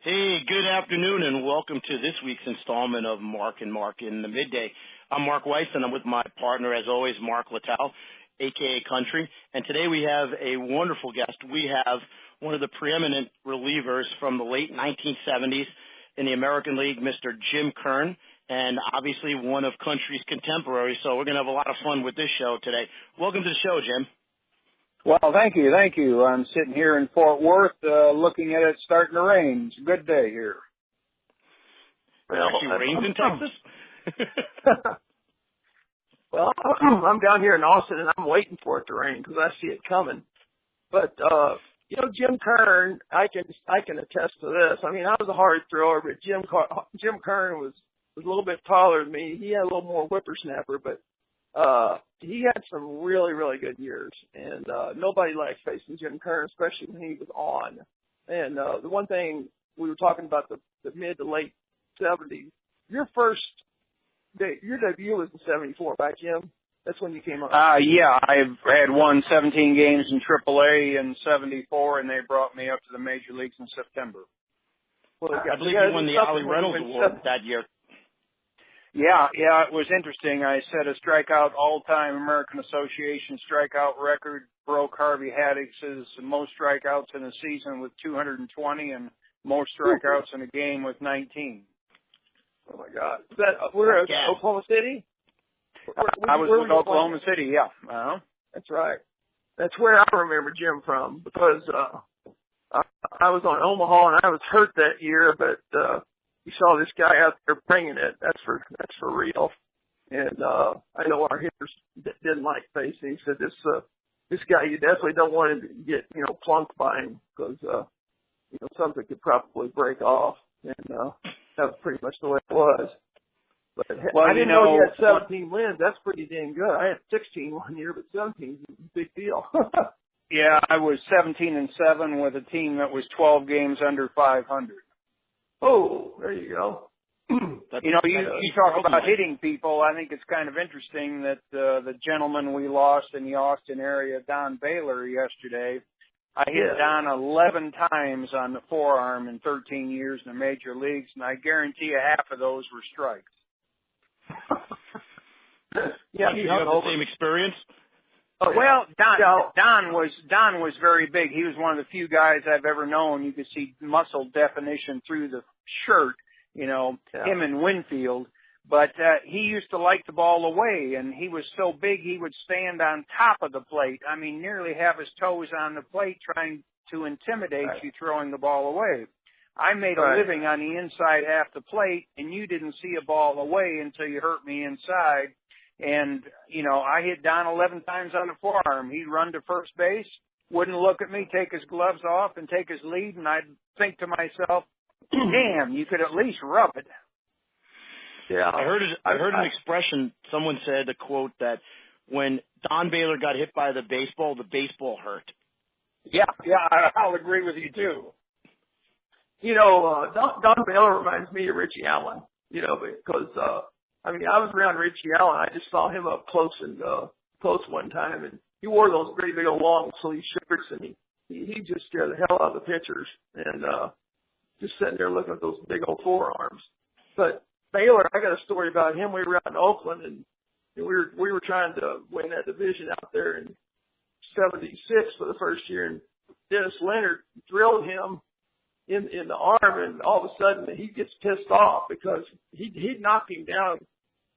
Hey, good afternoon, and welcome to this week's installment of Mark and Mark in the Midday. I'm Mark Weiss, and I'm with my partner, as always, Mark Littell, a.k.a. Country. And today we have a wonderful guest. We have one of the preeminent relievers from the late 1970s in the American League, Mr. Jim Kern, and obviously one of Country's contemporaries. So we're going to have a lot of fun with this show today. Welcome to the show, Jim. Well, thank you. I'm sitting here in Fort Worth looking at it starting to rain. It's a good day here. Well, actually rains in Texas? Well, I'm down here in Austin, and I'm waiting for it to rain because I see it coming. But, Jim Kern, I can attest to this. I mean, I was a hard thrower, but Jim Kern was a little bit taller than me. He had a little more whippersnapper, but he had some really, really good years, and nobody likes facing Jim Kern, especially when he was on. And the one thing we were talking about the mid to late 70s, your debut was in 74, right, Jim? That's when you came up. Yeah, I've had won 17 games in AAA in 74, and they brought me up to the major leagues in September. Well, I believe you won the Ollie Reynolds Award that year. Yeah, it was interesting. I set a strikeout all-time American Association strikeout record, broke Harvey Haddock's most strikeouts in a season with 220 and most strikeouts in a game with 19. Oh, my God. We're at Oklahoma City? I was with Oklahoma City, yeah. Uh-huh. That's right. That's where I remember Jim from because I was on Omaha and I was hurt that year, but you saw this guy out there bringing it. That's for real. And I know our hitters didn't like facing. He said this guy, you definitely don't want him to get plunked by him because something could probably break off. And that was pretty much the way it was. But I didn't know he had 17 wins. That's pretty dang good. I had 16 one year, but 17 is a big deal. Yeah, I was 17-7 with a team that was 12 games under 500. Oh, there you go. You talk about hitting people. I think it's kind of interesting that the gentleman we lost in the Austin area, Don Baylor, yesterday, I hit Don 11 times on the forearm in 13 years in the major leagues, and I guarantee you half of those were strikes. Yeah, you have the same experience? Well, Don was very big. He was one of the few guys I've ever known. You could see muscle definition through the shirt, him and Winfield. But he used to like the ball away, and he was so big he would stand on top of the plate. I mean, nearly have his toes on the plate trying to intimidate you throwing the ball away. I made a living on the inside half the plate, and you didn't see a ball away until you hurt me inside. And, I hit Don 11 times on the forearm. He'd run to first base, wouldn't look at me, take his gloves off, and take his lead, and I'd think to myself, damn, you could at least rub it. Yeah, I heard an expression. Someone said, a quote, that when Don Baylor got hit by the baseball hurt. Yeah, I'll agree with you, too. Don Baylor reminds me of Richie Allen, because I was around Richie Allen. I just saw him up close one time, and he wore those great big old long sleeve shirts, and he just scared the hell out of the pitchers, and just sitting there looking at those big old forearms. But Baylor, I got a story about him. We were out in Oakland, and we were trying to win that division out there in '76 for the first year, and Dennis Leonard drilled him in the arm, and all of a sudden he gets pissed off because he knocked him down,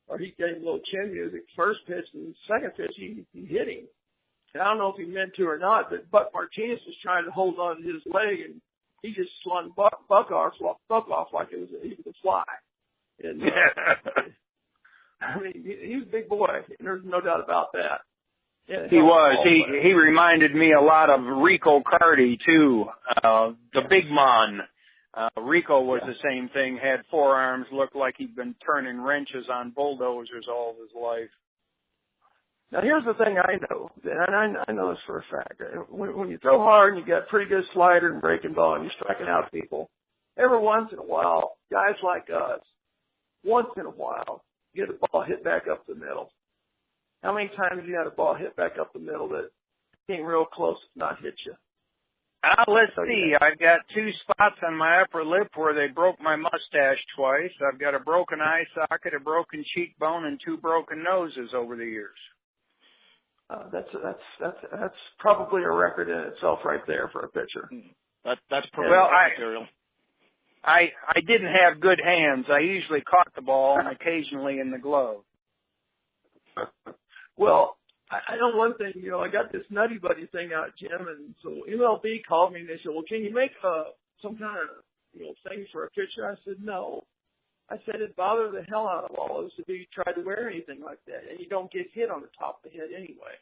or he gave him a little chin music first pitch, and second pitch he hit him. And I don't know if he meant to or not, but Buck Martinez was trying to hold on to his leg, and he just slung Buck off like he was a fly. And he was a big boy. There's no doubt about that. Yeah, he was. He reminded me a lot of Rico Cardi, too, the big man. Rico was the same thing, had forearms, looked like he'd been turning wrenches on bulldozers all his life. Now, here's the thing I know, and I know this for a fact. When you throw hard and you got pretty good slider and breaking ball and you're striking out people, every once in a while, guys like us, once in a while, get a ball hit back up the middle. How many times have you had a ball hit back up the middle that came real close to not hit you? Let's see. I've got 2 spots on my upper lip where they broke my mustache twice. I've got a broken eye socket, a broken cheekbone, and 2 broken noses over the years. That's probably a record in itself right there for a pitcher. That's material. I didn't have good hands. I usually caught the ball and occasionally in the glove. Well, I know one thing, I got this Nutty Buddy thing out, Jim, and so MLB called me and they said, well, can you make some kind of, thing for a pitcher? I said, no. I said, it bothered the hell out of all of us if you tried to wear anything like that, and you don't get hit on the top of the head anyway.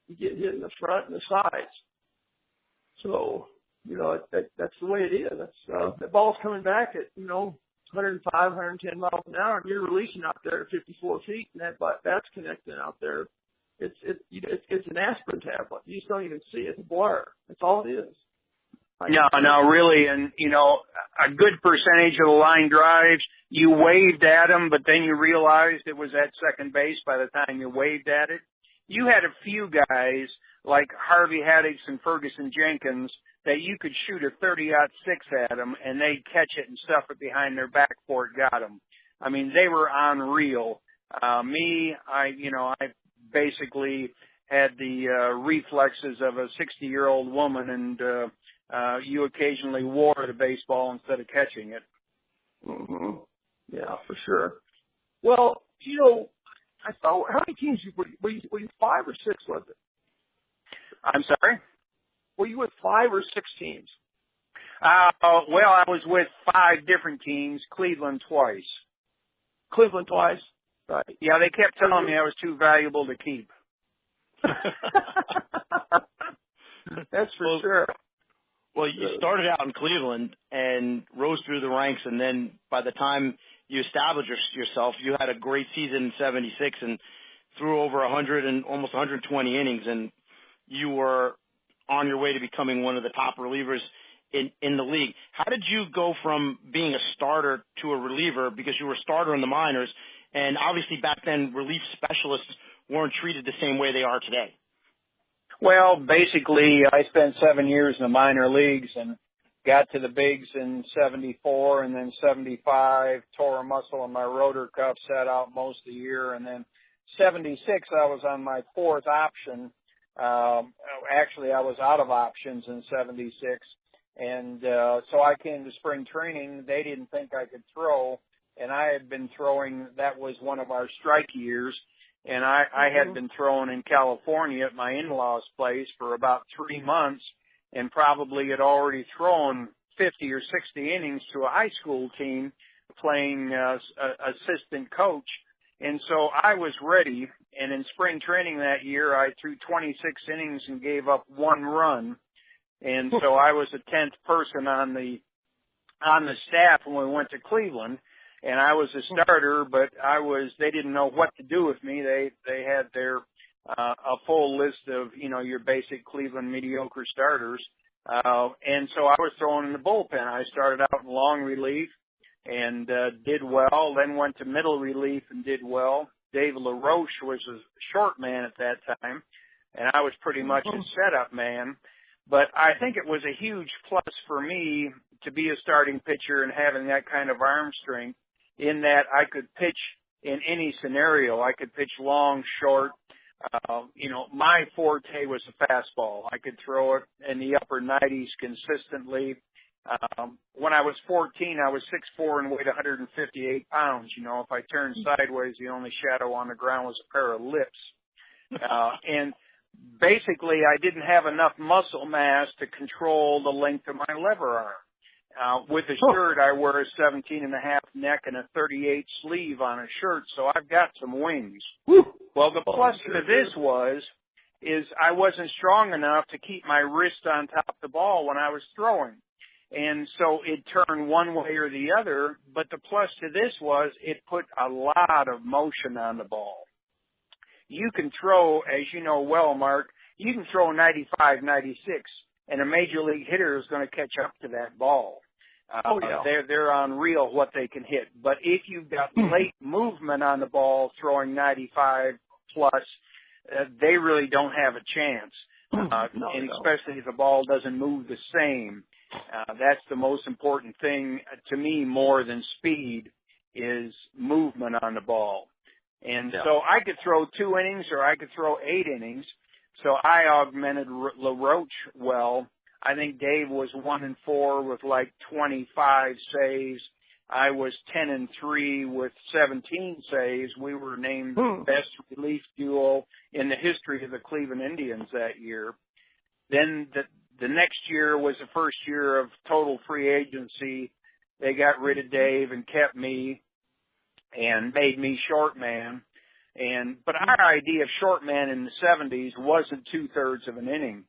You get hit in the front and the sides. So, that's the way it is. The ball's coming back at, 105, 110 miles an hour, and you're releasing out there at 54 feet, and that's connecting out there. It's an aspirin tablet. You just don't even see it. It's a blur. That's all it is. No, really. And, a good percentage of the line drives, you waved at them, but then you realized it was at second base by the time you waved at it. You had a few guys like Harvey Haddix and Ferguson Jenkins that you could shoot a 30-06 at them and they'd catch it and stuff it behind their back before it got them. I mean, they were unreal. I basically had the reflexes of a 60-year-old woman, and you occasionally wore the baseball instead of catching it. Mm-hmm. Yeah, for sure. Well, I thought, how many teams were you 5 or 6, was it? I'm sorry? Were you with 5 or 6 teams? Well, I was with 5 different teams, Cleveland twice. Cleveland twice? Right. Yeah, they kept telling me I was too valuable to keep. That's for sure. Well, you started out in Cleveland and rose through the ranks, and then by the time you established yourself, you had a great season in '76 and threw over 100 and almost 120 innings, and you were on your way to becoming one of the top relievers in the league. How did you go from being a starter to a reliever, because you were a starter in the minors, and obviously back then relief specialists weren't treated the same way they are today? Well, basically, I spent 7 years in the minor leagues and got to the bigs in '74 and then '75, tore a muscle in my rotor cuff, sat out most of the year, and then '76 I was on my 4th option. Actually, I was out of options in '76, and so I came to spring training. They didn't think I could throw, and I had been throwing. That was one of our strike years. And I had been throwing in California at my in-laws' place for about 3 months and probably had already thrown 50 or 60 innings to a high school team playing assistant coach. And so I was ready. And in spring training that year, I threw 26 innings and gave up 1 run. And so I was the 10th person on the staff when we went to Cleveland. And I was a starter, but they didn't know what to do with me. They had their, a full list of, your basic Cleveland mediocre starters. And so I was thrown in the bullpen. I started out in long relief and, did well, then went to middle relief and did well. Dave LaRoche was a short man at that time, and I was pretty much a setup man. But I think it was a huge plus for me to be a starting pitcher and having that kind of arm strength, in that I could pitch in any scenario. I could pitch long, short. My forte was the fastball. I could throw it in the upper 90s consistently. When I was 14, I was 6'4" and weighed 158 pounds. If I turned sideways, the only shadow on the ground was a pair of lips. And basically, I didn't have enough muscle mass to control the length of my lever arm. With a shirt, I wear a 17.5 neck and a 38 sleeve on a shirt, so I've got some wings. Woo. Well, the plus to this is I wasn't strong enough to keep my wrist on top of the ball when I was throwing. And so it turned one way or the other, but the plus to this was it put a lot of motion on the ball. You can throw, as you know well, Mark, you can throw 95, 96, and a major league hitter is going to catch up to that ball. They're unreal what they can hit. But if you've got late movement on the ball throwing 95 plus, they really don't have a chance. and especially if the ball doesn't move the same. That's the most important thing to me more than speed is movement on the ball. And so I could throw 2 innings or I could throw 8 innings. So I augmented LaRoche well. I think Dave was 1-4 with like 25 saves. I was 10-3 with 17 saves. We were named best relief duo in the history of the Cleveland Indians that year. Then the next year was the first year of total free agency. They got rid of Dave and kept me and made me short man. But our idea of short man in the 70s wasn't 2/3 of an inning.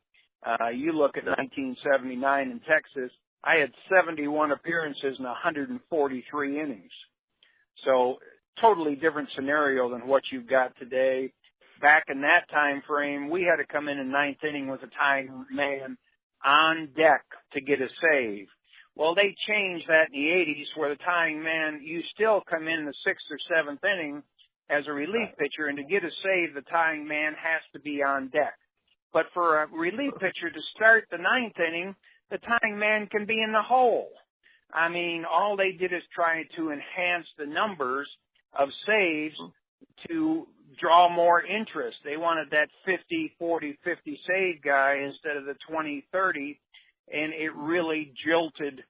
You look at 1979 in Texas, I had 71 appearances and 143 innings. So totally different scenario than what you've got today. Back in that time frame, we had to come in 9th inning with a tying man on deck to get a save. Well, they changed that in the 80s where the tying man, you still come in the 6th or 7th inning as a relief pitcher, and to get a save, the tying man has to be on deck. But for a relief pitcher to start the 9th inning, the tying man can be in the hole. I mean, all they did is try to enhance the numbers of saves to draw more interest. They wanted that 50, 40, 50 save guy instead of the 20, 30, and it really jilted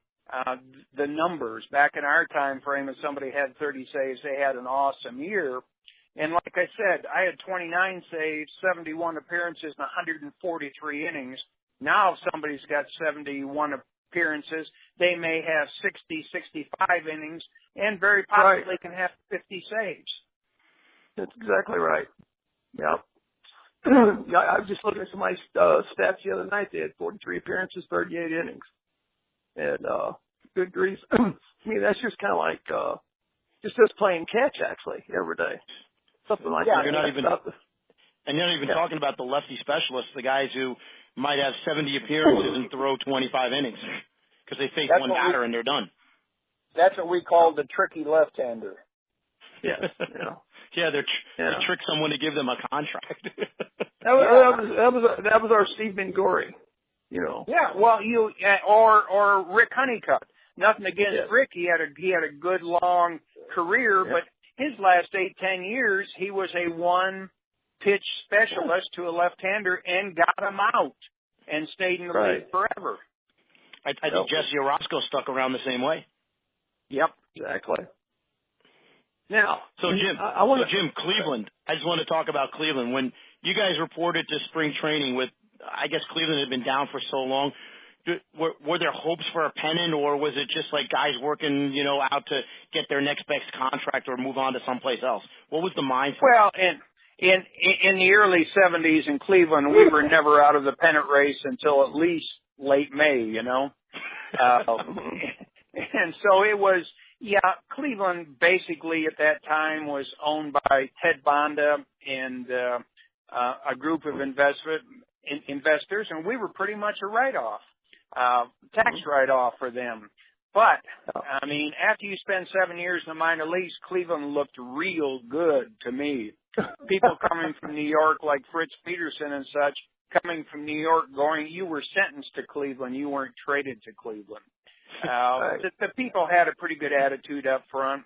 the numbers. Back in our time frame, if somebody had 30 saves, they had an awesome year. And like I said, I had 29 saves, 71 appearances, and 143 innings. Now if somebody's got 71 appearances, they may have 60, 65 innings, and very possibly can have 50 saves. That's exactly right. Yeah. I was just looking at some of my stats the other night. They had 43 appearances, 38 innings. And good grief. I mean, that's just kind of like just us playing catch, actually, every day. Something like that. You're not even talking about the lefty specialists, the guys who might have 70 appearances and throw 25 innings because they face one batter and they're done. That's what we call the tricky left-hander. Yes. They trick someone to give them a contract. that was our Steve Bengori, you know. Yeah, well, or Rick Honeycutt. Nothing against Rick. He had a good long career, but his last 8-10 years, he was a one-pitch specialist to a left-hander and got him out and stayed in the league forever. I think Jesse Orozco stuck around the same way. Yep, exactly. Now, Jim, Cleveland. I just want to talk about Cleveland. When you guys reported to spring training with, I guess Cleveland had been down for so long, were there hopes for a pennant, or was it just like guys working, out to get their next best contract or move on to someplace else? What was the mindset? Well, in the early 70s in Cleveland, we were never out of the pennant race until at least late May, And so it was, Cleveland basically at that time was owned by Ted Bonda and a group of investors, and we were pretty much a write-off. Tax write-off for them. But, I mean, after you spend 7 years in the minor leagues, Cleveland looked real good to me. People coming from New York like Fritz Peterson and such, coming from New York you were sentenced to Cleveland. You weren't traded to Cleveland. The people had a pretty good attitude up front.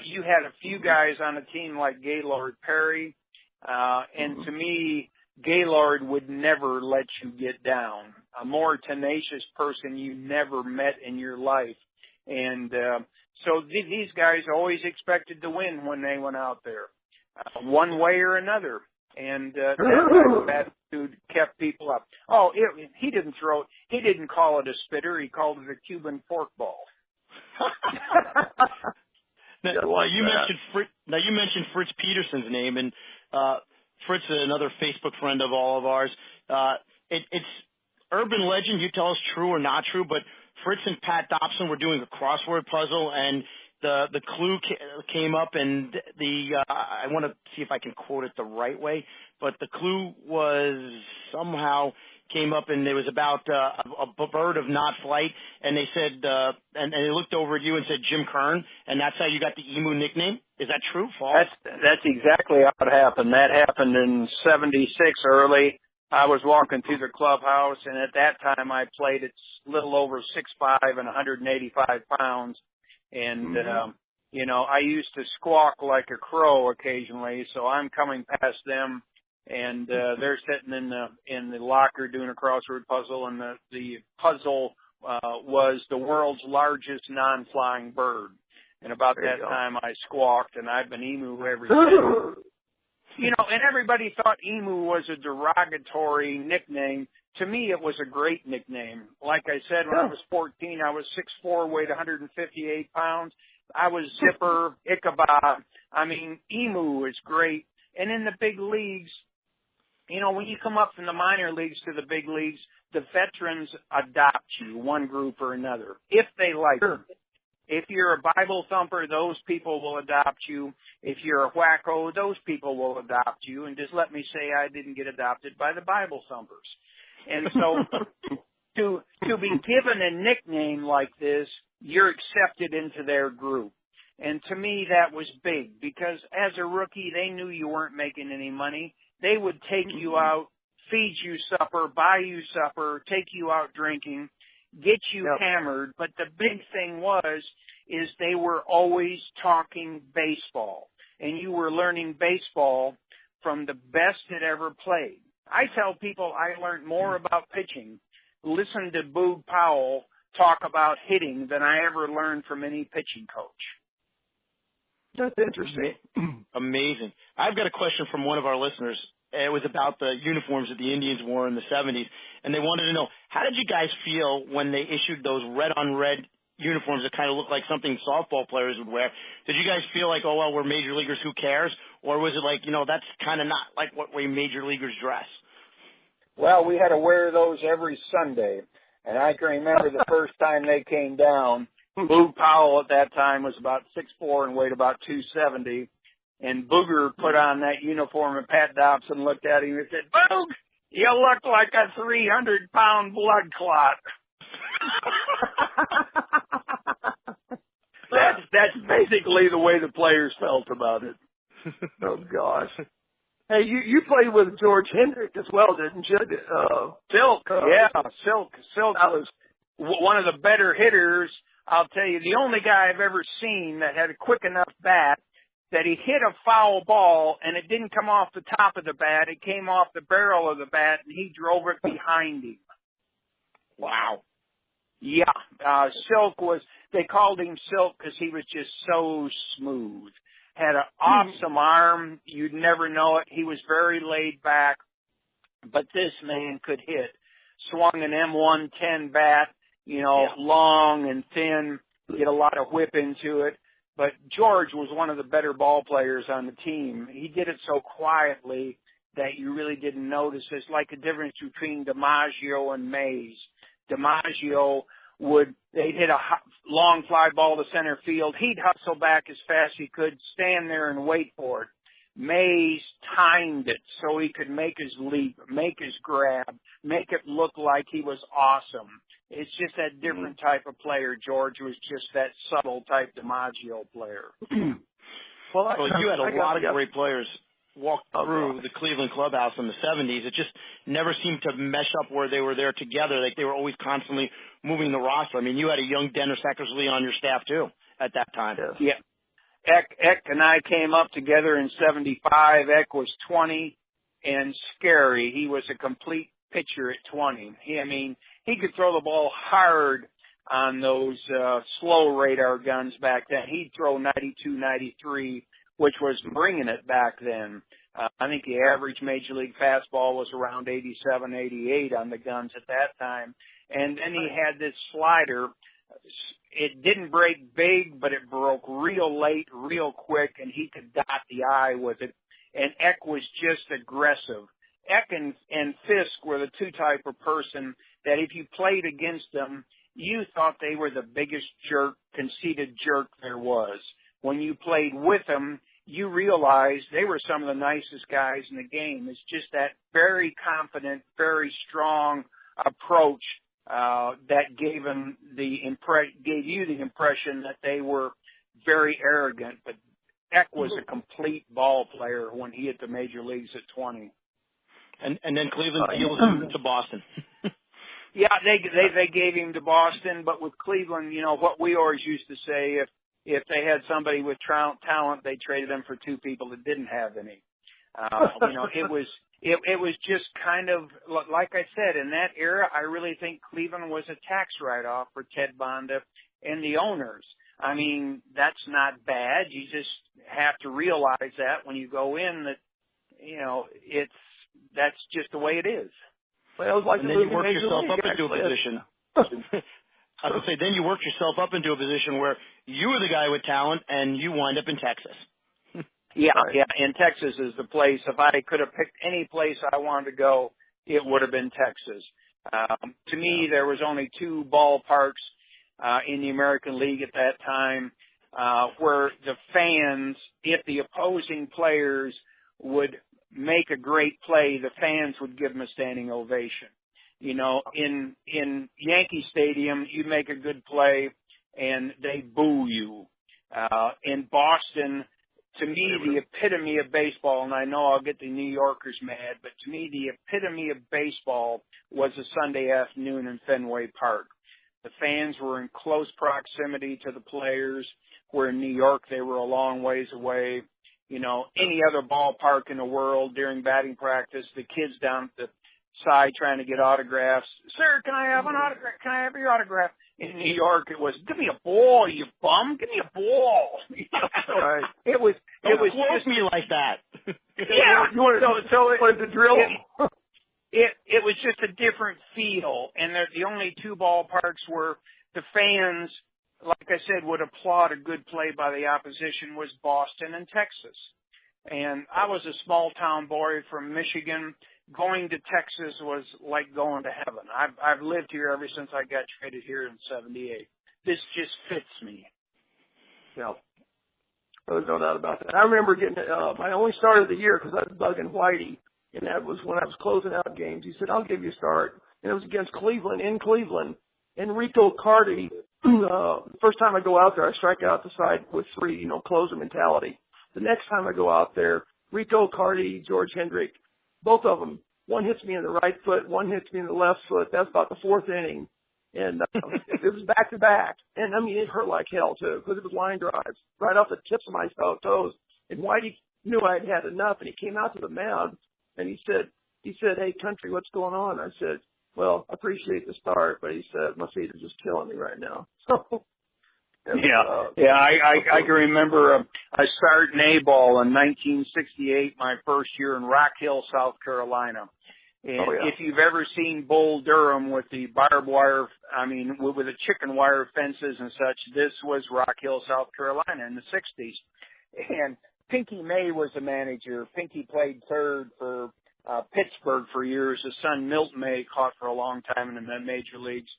You had a few guys on the team like Gaylord Perry, and to me, Gaylord would never let you get down. A more tenacious person you never met in your life. And so these guys always expected to win when they went out there, one way or another. And that type of attitude kept people up. He didn't call it a spitter. He called it a Cuban forkball. Now you mentioned Fritz Peterson's name, and Fritz is another Facebook friend of all of ours. It's urban legend. You tell us true or not true, but Fritz and Pat Dobson were doing a crossword puzzle, and the clue came up, and I want to see if I can quote it the right way, but the clue was somehow came up, and it was about a bird of not flight, and they said, and they looked over at you and said Jim Kern, and that's how you got the Emu nickname. Is that true? False? That's exactly how it happened. That happened in '76 early. I was walking through the clubhouse, and at that time I played at little over 6'5" and 185 pounds. And, you know, I used to squawk like a crow occasionally, so I'm coming past them, and they're sitting in the locker doing a crossword puzzle, and the puzzle was the world's largest non-flying bird. And about that time I squawked, and I've been emu ever since. You know, and everybody thought emu was a derogatory nickname. To me, it was a great nickname. Like I said, when I was 14, I was 6'4", weighed 158 pounds. I was Zipper, Ichabod. I mean, emu is great. And in the big leagues, you know, when you come up from the minor leagues to the big leagues, the veterans adopt you, one group or another, if they like you. If you're a Bible thumper, those people will adopt you. If you're a wacko, those people will adopt you. And just let me say I didn't get adopted by the Bible thumpers. And so to be given a nickname like this, you're accepted into their group. And to me, that was big because as a rookie, they knew you weren't making any money. They would take you out, feed you supper, buy you supper, take you out drinking, get you hammered, but the big thing is they were always talking baseball, and you were learning baseball from the best that ever played. I tell people I learned more about pitching, listen to Boog Powell talk about hitting than I ever learned from any pitching coach. That's interesting. Amazing. I've got a question from one of our listeners. It was about the uniforms that the Indians wore in the 70s, and they wanted to know, how did you guys feel when they issued those red-on-red uniforms that kind of looked like something softball players would wear? Did you guys feel like, oh, well, we're major leaguers, who cares? Or was it like, you know, that's kind of not like what way major leaguers dress? Well, we had to wear those every Sunday, and I can remember the first time they came down, Boog Powell at that time was about 6'4" and weighed about 270. And Booger put on that uniform, and Pat Dobson looked at him and said, "Boog, you look like a 300-pound blood clot." That's basically the way the players felt about it. Oh gosh. Hey, you played with George Hendrick as well, didn't you? Silk, Silk was one of the better hitters. I'll tell you, the only guy I've ever seen that had a quick enough bat that he hit a foul ball and it didn't come off the top of the bat. It came off the barrel of the bat, and he drove it behind him. Wow. Yeah. Silk they called him Silk because he was just so smooth. Had an awesome arm. You'd never know it. He was very laid back, but this man could hit. Swung an M110 bat, you know, long and thin, get a lot of whip into it. But George was one of the better ball players on the team. He did it so quietly that you really didn't notice. It's like the difference between DiMaggio and Mays. DiMaggio they'd hit a long fly ball to center field. He'd hustle back as fast as he could, stand there and wait for it. Mays timed it so he could make his leap, make his grab, make it look like he was awesome. It's just that different type of player. George was just that subtle type DiMaggio player. Well, you had a lot of great players walk through the Cleveland clubhouse in the 70s. It just never seemed to mesh up where they were there together. Like they were always constantly moving the roster. I mean, you had a young Dennis Eckersley on your staff, too, at that time. Yeah. Eck and I came up together in 75. Eck was 20 and scary. He was a complete pitcher at 20. He could throw the ball hard on those slow radar guns back then. He'd throw 92, 93, which was bringing it back then. I think the average major league fastball was around 87, 88 on the guns at that time. And then he had this slider. It didn't break big, but it broke real late, real quick, and he could dot the eye with it. And Eck was just aggressive. Eck and Fisk were the two type of person that if you played against them, you thought they were the biggest jerk, conceited jerk there was. When you played with them, you realized they were some of the nicest guys in the game. It's just that very confident, very strong approach that gave you the impression that they were very arrogant. But Eck was a complete ball player when he hit the major leagues at 20. And then Cleveland deals him to Boston. Yeah, they gave him to Boston, but with Cleveland, you know, what we always used to say, if they had somebody with talent, they traded them for two people that didn't have any. You know, it was just kind of, like I said, in that era, I really think Cleveland was a tax write-off for Ted Bonda and the owners. I mean, that's not bad. You just have to realize that when you go in that, you know, that's just the way it is. Well, it was like and then you work yourself up into a position. I would say then you work yourself up into a position where you were the guy with talent and you wind up in Texas. Yeah, and Texas is the place. If I could have picked any place I wanted to go, it would have been Texas. To me, there was only two ballparks in the American League at that time where the fans, if the opposing players would make a great play, the fans would give them a standing ovation. You know, in Yankee Stadium, you make a good play and they boo you. In Boston, to me, the epitome of baseball, and I know I'll get the New Yorkers mad, but to me, the epitome of baseball was a Sunday afternoon in Fenway Park. The fans were in close proximity to the players, where in New York they were a long ways away. You know, any other ballpark in the world during batting practice, the kids down at the side trying to get autographs. Sir, can I have an autograph? Can I have your autograph? In New York, it was, give me a ball, you bum. Give me a ball. You know, so right. It was just me like that. Yeah. You wanted to drill them. It was just a different feel, and the only two ballparks where the fans, like I said, would applaud a good play by the opposition was Boston and Texas. And I was a small town boy from Michigan. Going to Texas was like going to heaven. I've lived here ever since I got traded here in '78. This just fits me. Yeah. There's no doubt about that. I remember getting my only start of the year because I was bugging Whitey, and that was when I was closing out games. He said, I'll give you a start. And it was against Cleveland, in Cleveland. And Rico Carty, first time I go out there, I strike out the side with three, you know, closer mentality. The next time I go out there, Rico Carty, George Hendrick, both of them, one hits me in the right foot, one hits me in the left foot. That's about the fourth inning. And it was back-to-back. And, I mean, it hurt like hell, too, because it was line drives right off the tips of my toes. And Whitey knew I'd had enough, and he came out to the mound, and he said, hey, Country, what's going on? I said, well, I appreciate the start, but he said, my feet are just killing me right now. So, I can remember I started in A-ball in 1968, my first year in Rock Hill, South Carolina. And if you've ever seen Bull Durham with the barbed wire, with the chicken wire fences and such, this was Rock Hill, South Carolina in the 60s. And Pinky May was the manager. Pinky played third for Pittsburgh for years. His son Milton May caught for a long time in the major leagues.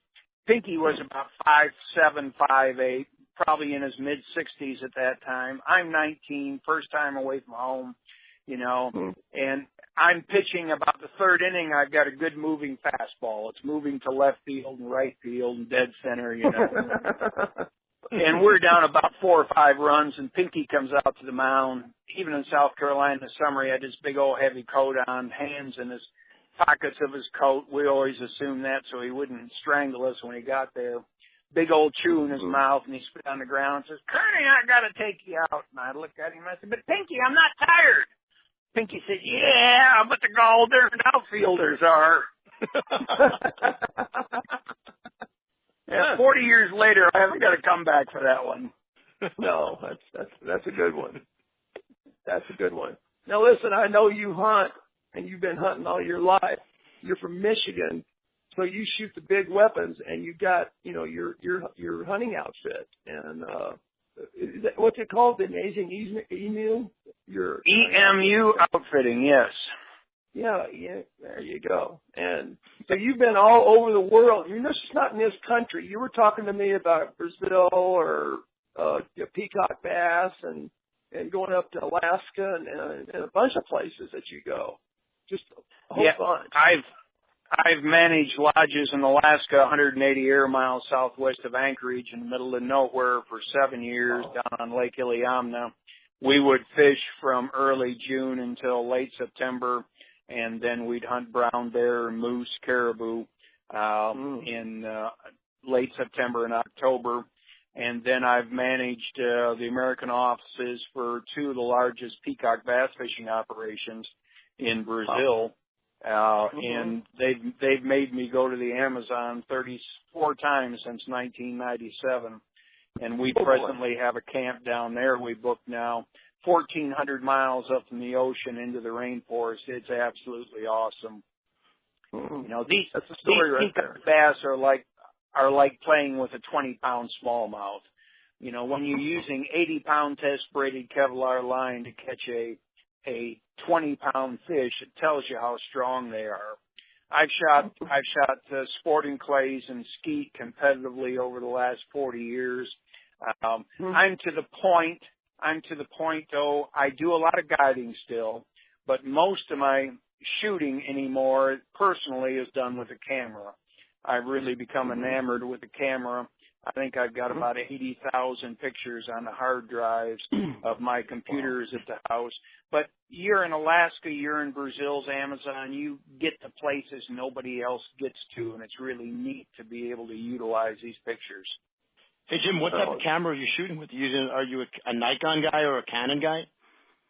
Pinky was about 5'7", 5'8", probably in his mid-60s at that time. I'm 19, first time away from home, you know, and I'm pitching about the third inning. I've got a good moving fastball. It's moving to left field and right field and dead center, you know. And we're down about 4 or 5 runs, and Pinky comes out to the mound. Even in South Carolina in the summer, he had this big old heavy coat on, hands in his pockets of his coat. We always assumed that so he wouldn't strangle us when he got there. Big old chew in his mouth, and he spit on the ground and says, Kearney, I got to take you out. And I looked at him and I said, but Pinky, I'm not tired. Pinky said, yeah, but the all different outfielders are. Yeah, 40 years later, I haven't got a comeback for that one. No, that's a good one. That's a good one. Now listen, I know you hunt, and you've been hunting all your life. You're from Michigan, so you shoot the big weapons, and you got, you know, your hunting outfit. And what's it called? The Amazing Emu? Your EMU outfitting, yes. Yeah, there you go. And so you've been all over the world. You're just not in this country. You were talking to me about Brazil or peacock bass and going up to Alaska and a bunch of places that you go. Just a whole bunch. I've managed lodges in Alaska, 180 air miles southwest of Anchorage in the middle of nowhere for 7 years down on Lake Iliamna. We would fish from early June until late September. and then we'd hunt brown bear, moose, caribou in late September and October. And then I've managed the American offices for two of the largest peacock bass fishing operations in Brazil. And they've made me go to the Amazon 34 times since 1997. And we presently have a camp down there. We booked now 1,400 miles up from the ocean into the rainforest. It's absolutely awesome. You know, these peacock bass are like playing with a 20-pound smallmouth. You know, when you're using 80-pound test-braided Kevlar line to catch a 20-pound fish, it tells you how strong they are. I've shot sporting clays and skeet competitively over the last 40 years. I'm to the point though, I do a lot of guiding still, but most of my shooting anymore personally is done with a camera. I've really become enamored with the camera. I think I've got about 80,000 pictures on the hard drives of my computers at the house. But you're in Alaska, you're in Brazil's Amazon, you get to places nobody else gets to, and it's really neat to be able to utilize these pictures. Hey, Jim, what type of camera are you shooting with? Are you a Nikon guy or a Canon guy?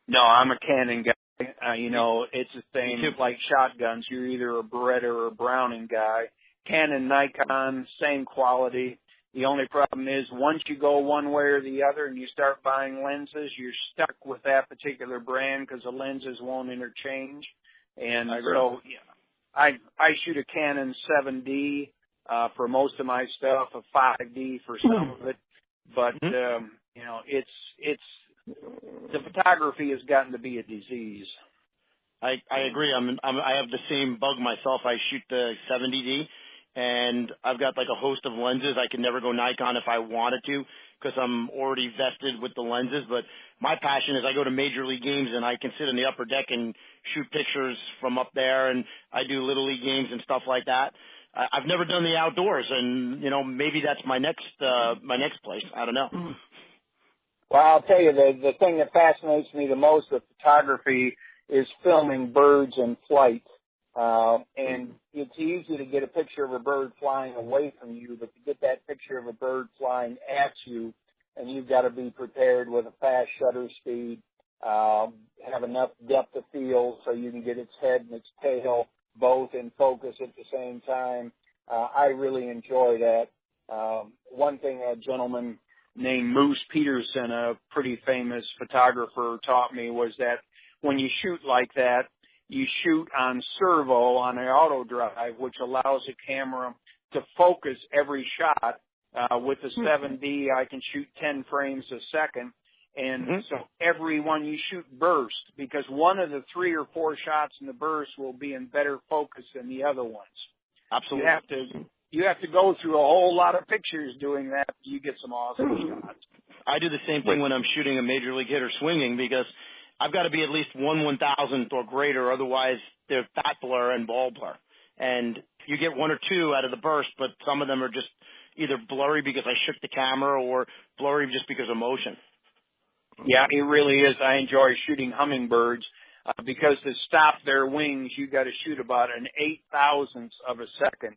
No, I'm a Canon guy. You know, it's the same like shotguns. You're either a Beretta or a Browning guy. Canon, Nikon, same quality. The only problem is once you go one way or the other and you start buying lenses, you're stuck with that particular brand because the lenses won't interchange. And so I shoot a Canon 7D for most of my stuff, a 5D for some of it. But, you know, it's the photography has gotten to be a disease. I agree. I have the same bug myself. I shoot the 70D. And I've got like a host of lenses. I can never go Nikon if I wanted to because I'm already vested with the lenses. But my passion is I go to major league games and I can sit in the upper deck and shoot pictures from up there. And I do little league games and stuff like that. I've never done the outdoors, and you know maybe that's my next place. I don't know. Well, I'll tell you the thing that fascinates me the most with photography is filming birds in flight. And it's easy to get a picture of a bird flying away from you, but to get that picture of a bird flying at you, and you've got to be prepared with a fast shutter speed, have enough depth of field so you can get its head and its tail both in focus at the same time. I really enjoy that. One thing a gentleman named Moose Peterson, a pretty famous photographer, taught me was that when you shoot like that, you shoot on servo on an auto drive, which allows the camera to focus every shot. With the 7D, I can shoot 10 frames a second. And so every one you shoot burst, because one of the 3 or 4 shots in the burst will be in better focus than the other ones. Absolutely. You have to go through a whole lot of pictures doing that. You get some awesome shots. I do the same thing when I'm shooting a major league hitter swinging because I've got to be at least 1/1000th or greater, otherwise they're fat blur and ball blur. And you get 1 or 2 out of the burst, but some of them are just either blurry because I shook the camera or blurry just because of motion. Yeah, it really is. I enjoy shooting hummingbirds because to stop their wings, you got to shoot about an 8,000th of a second.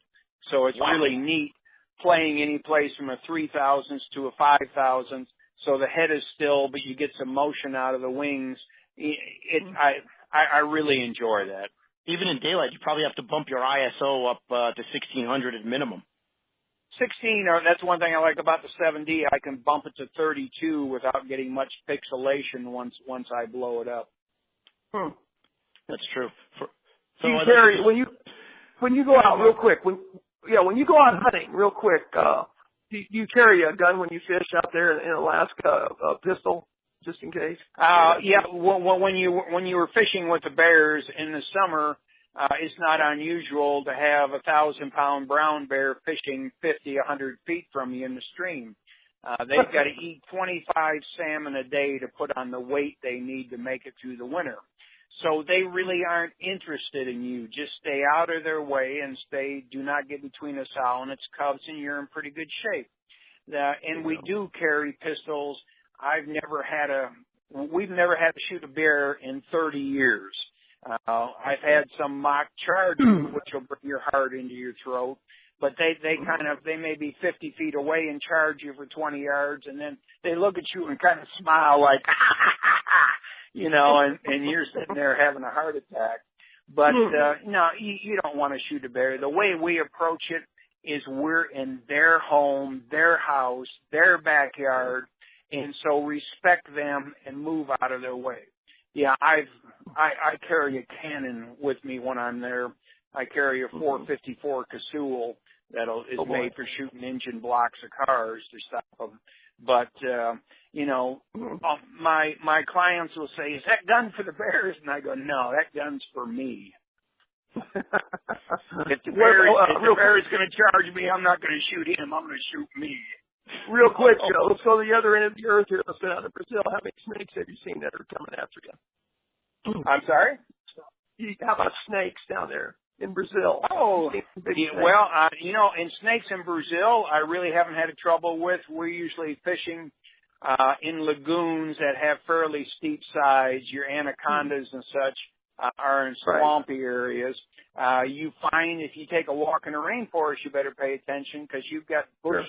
So it's really neat playing any place from a 3,000th to a 5,000th. So the head is still, but you get some motion out of the wings. I really enjoy that. Even in daylight, you probably have to bump your ISO up to 1600 at minimum. 16, or that's one thing I like about the 7D. I can bump it to 32 without getting much pixelation once I blow it up. That's true. Terry, when you go out real quick, when you go out hunting real quick, do you carry a gun when you fish out there in Alaska, a pistol, just in case? Yeah. When you were fishing with the bears in the summer, it's not unusual to have 1,000-pound brown bear fishing 50, 100 feet from you in the stream. They've got to eat 25 salmon a day to put on the weight they need to make it through the winter. So they really aren't interested in you. Just stay out of their way and do not get between a sow and its cubs, and you're in pretty good shape. And we do carry pistols. We've never had to shoot a bear in 30 years. I've had some mock charges, which will bring your heart into your throat. But they may be 50 feet away and charge you for 20 yards, and then they look at you and kind of smile like, you know, and you're sitting there having a heart attack. But no, you don't want to shoot a bear. The way we approach it is we're in their home, their house, their backyard, and so respect them and move out of their way. Yeah, I carry a cannon with me when I'm there. I carry a 454 Casull is made for shooting engine blocks of cars to stop them. But you know, my clients will say, "Is that gun for the bears?" And I go, "No, that gun's for me." If the bear is going to charge me, I'm not going to shoot him. I'm going to shoot me. Real quick, Joe, let's go to the other end of the earth here. Let's go down to Brazil. How many snakes have you seen that are coming after you? I'm sorry? How about snakes down there in Brazil? Oh, well, you know, in snakes in Brazil, I really haven't had trouble with. We're usually fishing in lagoons that have fairly steep sides. Your anacondas and such are in swampy areas. You find if you take a walk in the rainforest, you better pay attention because you've got bush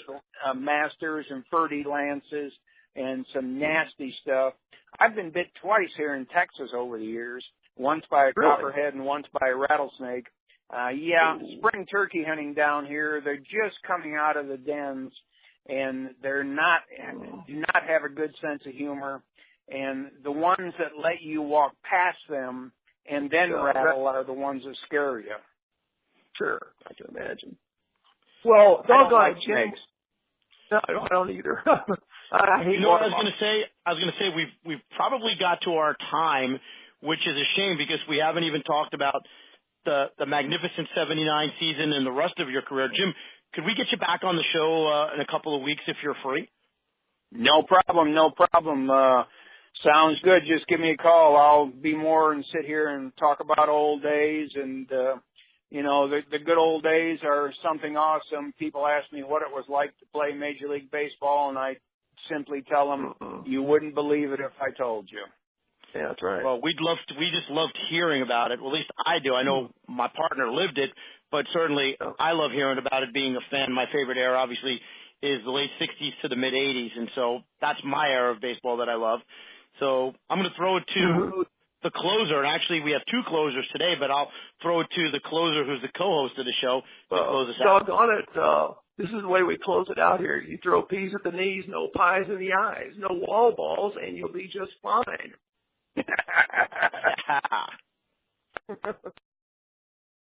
masters and furty lances and some nasty stuff. I've been bit twice here in Texas over the years, once by a copperhead and once by a rattlesnake. Spring turkey hunting down here, they're just coming out of the dens, and do not have a good sense of humor. And the ones that let you walk past them and then rattle are the ones that scare you. Sure, I can imagine. Well, doggone snakes. No, I don't either. I hate what I was going to say? I was going to say we've probably got to our time, which is a shame because we haven't even talked about the magnificent 79 season and the rest of your career. Jim, could we get you back on the show in a couple of weeks if you're free? No problem. Sounds good. Just give me a call. I'll be more and sit here and talk about old days. And, you know, the good old days are something awesome. People ask me what it was like to play Major League Baseball, and I simply tell them, you wouldn't believe it if I told you. Yeah, that's right. Well, we just loved hearing about it. Well, at least I do. I know my partner lived it, but certainly I love hearing about it, being a fan. My favorite era, obviously, is the late 60s to the mid-80s, and so that's my era of baseball that I love. So I'm going to throw it to the closer, and actually we have two closers today, but I'll throw it to the closer who's the co-host of the show to close us out. Doggone it. This is the way we close it out here. You throw peas at the knees, no pies in the eyes, no wall balls, and you'll be just fine.